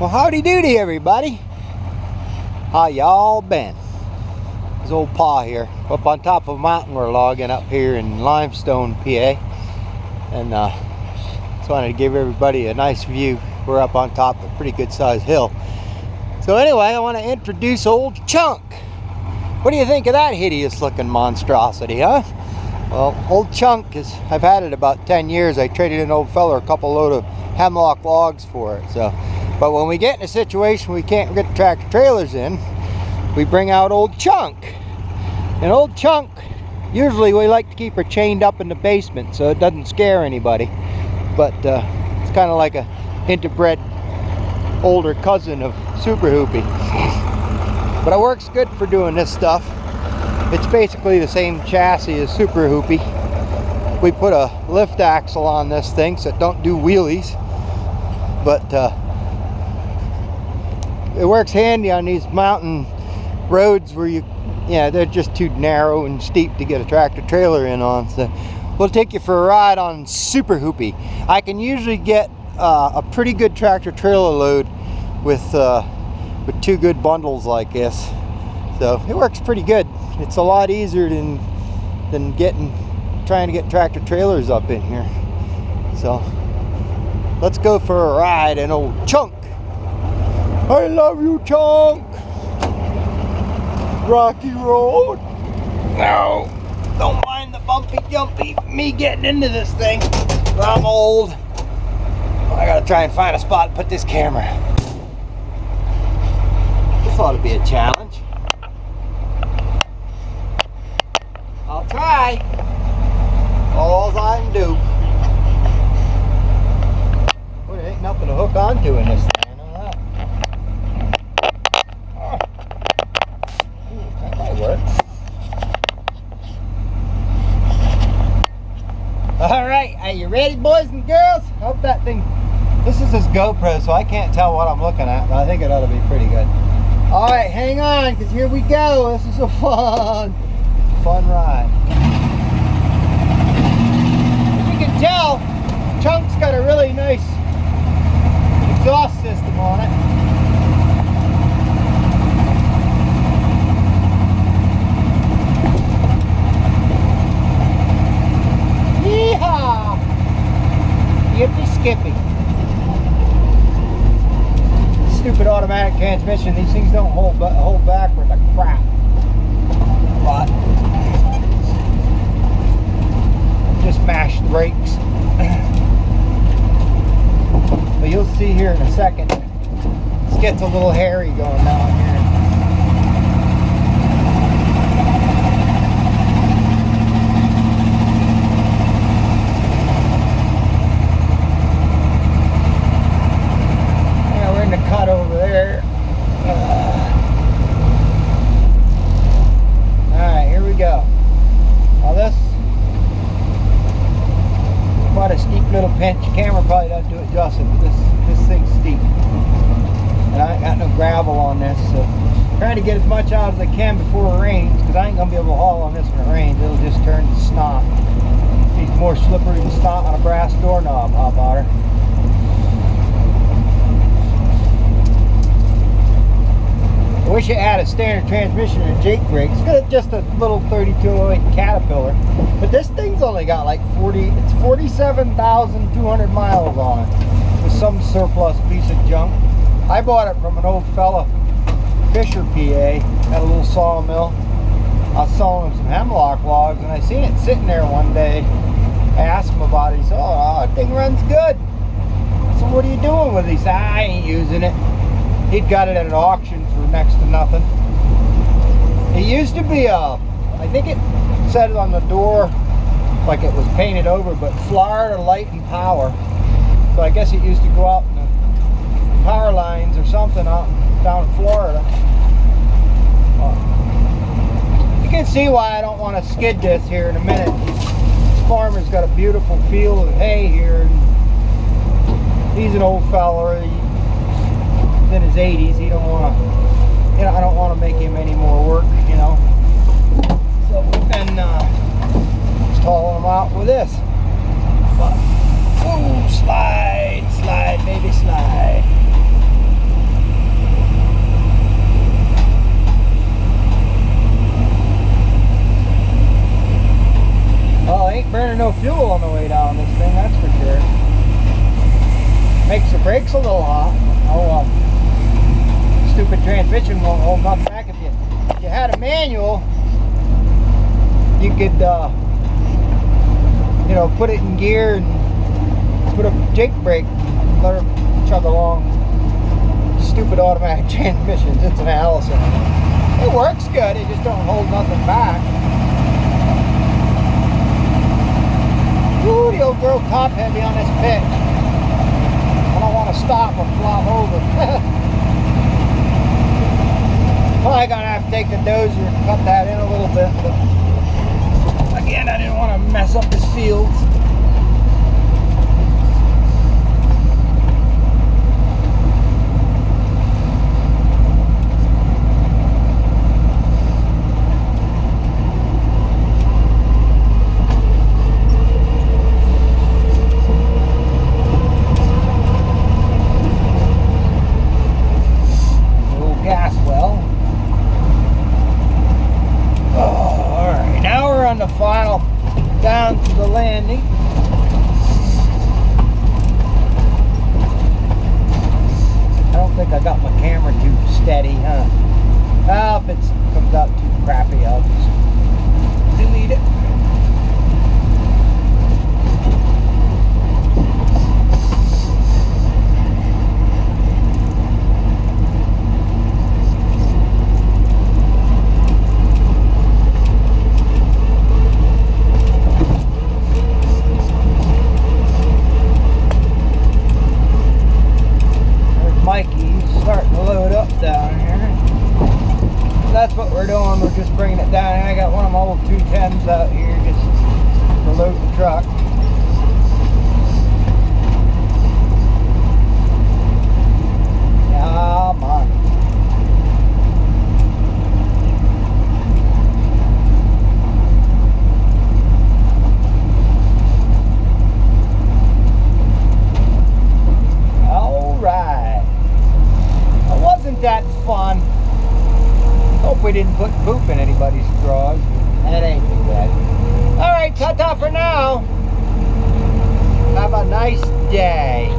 Well, howdy doody everybody. How y'all been? It's old Pa here, up on top of a mountain we're logging up here in Limestone, PA. And just wanted to give everybody a nice view. We're up on top of a pretty good sized hill. So anyway, I want to introduce old Chunk. What do you think of that hideous looking monstrosity, huh? Well, old Chunk is, I've had it about 10 years. I traded an old fella a couple load of hemlock logs for it. But when we get in a situation we can't get tractor trailers in, we bring out old Chunk. And old Chunk, usually we like to keep her chained up in the basement so it doesn't scare anybody. But it's kind of like a interbred older cousin of Super Hoopy. But it works good for doing this stuff. It's basically the same chassis as Super Hoopy. We put a lift axle on this thing so it don't do wheelies. But it works handy on these mountain roads where they're just too narrow and steep to get a tractor trailer in on. So we'll take you for a ride on Super Hoopy. I can usually get a pretty good tractor trailer load with two good bundles like this. So it works pretty good. It's a lot easier than trying to get tractor trailers up in here. So let's go for a ride in old Chunk. I love you, Chunk. Rocky Road. No, don't mind the bumpy jumpy me getting into this thing. I'm old. I gotta try and find a spot to put this camera. This ought to be a challenge. I'll try. All I can do. Well, there ain't nothing to hook onto in this thing. Alright, are you ready, boys and girls? I hope that thing... This is this GoPro, so I can't tell what I'm looking at, but I think it ought to be pretty good. Alright, hang on, because here we go. This is a fun ride. As you can tell, Chunk's got a really nice exhaust system on it. Yeehaw! Yippee skippy. Stupid automatic transmission. These things don't hold back with a crap. But just mash the brakes. But you'll see here in a second. This gets a little hairy going down here. Cut over there. Alright, here we go. Now this, quite a steep little pinch. Camera probably doesn't do it justice, but this thing's steep. And I ain't got no gravel on this, so I'm trying to get as much out as I can before it rains, because I ain't gonna be able to haul on this when it rains. It'll just turn to snot. It's more slippery than snot on a brass doorknob. How about her? I wish it had a standard transmission and Jake brakes. It's got just a little 3208 Caterpillar, but this thing's only got like 47,200 miles on it with some surplus piece of junk. I bought it from an old fella, Fisher, PA, at a little sawmill. I was selling him some hemlock logs, and I seen it sitting there one day. I asked him about it. He said, "Oh, that thing runs good." So what are you doing with it? He said, "I ain't using it." He'd got it at an auction for next to nothing. It used to be I think it said it on the door like it was painted over, but Florida Light and Power. So I guess it used to go out in the power lines or something out down in Florida. You can see why I don't want to skid this here in a minute. This farmer's got a beautiful field of hay here. And he's an old fella. In his 80s, he don't want to, I don't want to make him any more work, So we've been just hauling him out with this. But, ooh, slide, baby, slide. brake's a little hot. Oh, stupid transmission won't hold nothing back. If you had a manual, you could, you know, put it in gear and put a Jake brake, let her chug along. Stupid automatic transmissions, it's an Allison. It works good, it just don't hold nothing back. Ooh, the old girl top heavy on this pitch. I don't want to stop or flop over. Probably gonna have to take the dozer and cut that in a little bit, but again, I didn't want to mess up his fields. The final down to the landing. I don't think I got my camera too steady, huh? Well, if it comes out too crappy, I'll just delete it. Mikey's starting to load up down here. That's what we're doing, we're just bringing it down. I got one of my old 210s out here just to load the truck. Come on. That fun. Hope we didn't put poop in anybody's drawers. That ain't too bad. Alright, ta-ta for now. Have a nice day.